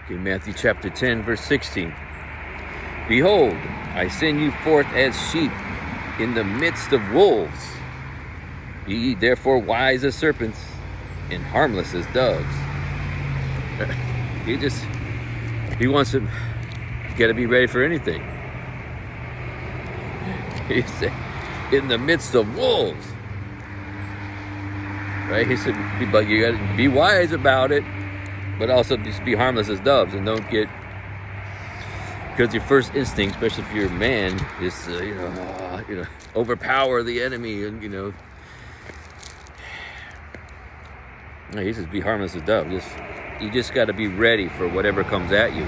Okay, Matthew chapter 10, verse 16. Behold, I send you forth as sheep in the midst of wolves. Be ye therefore wise as serpents and harmless as doves. He wants to, you got to be ready for anything. He said, in the midst of wolves. Right? He said, but you got to be wise about it, but also just be harmless as doves, and don't get, because your first instinct, especially if you're a man, is overpower the enemy, and he says, be harmless as doves. You just got to be ready for whatever comes at you.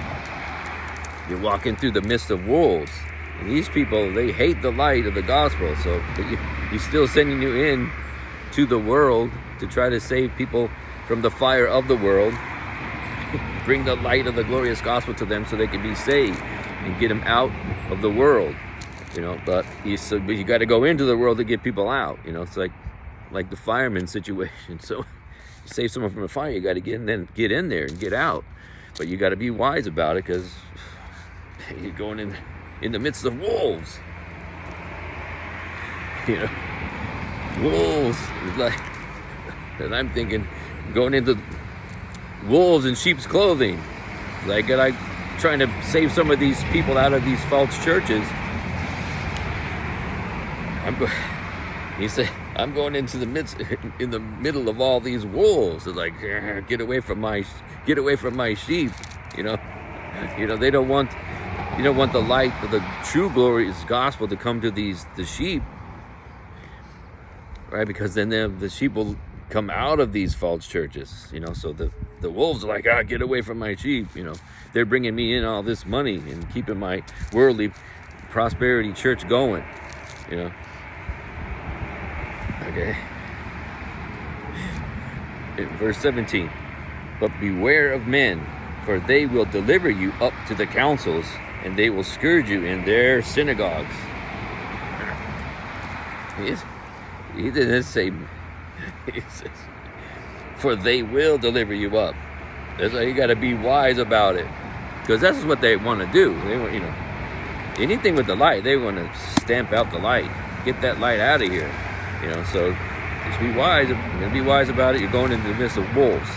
You're walking through the midst of wolves, and these people, they hate the light of the gospel. So he's still sending you in to the world to try to save people from the fire of the world. Bring the light of the glorious gospel to them so they can be saved and get them out of the world. But you got to go into the world to get people out. It's like the fireman situation. So you save someone from a fire, you got to get in there and get out. But you got to be wise about it, because you're going in the midst of wolves. Wolves. It's like, and I'm thinking, going into wolves in sheep's clothing. Like, trying to save some of these people out of these false churches. He said, I'm going into in the middle of all these wolves. It's like, get away from my sheep. They don't want, you don't want the light of the true glorious gospel to come to the sheep, right? Because then the sheep will come out of these false churches. So the wolves are like, get away from my sheep. They're bringing me in all this money and keeping my worldly prosperity church going. Okay. In verse 17, but beware of men, for they will deliver you up to the councils, and they will scourge you in their synagogues. He didn't say, he says, for they will deliver you up. That's why you got to be wise about it, because that's what they want to do. They want, anything with the light, they want to stamp out the light, get that light out of here. So just be wise. You're going to be wise about it. You're going into the midst of wolves.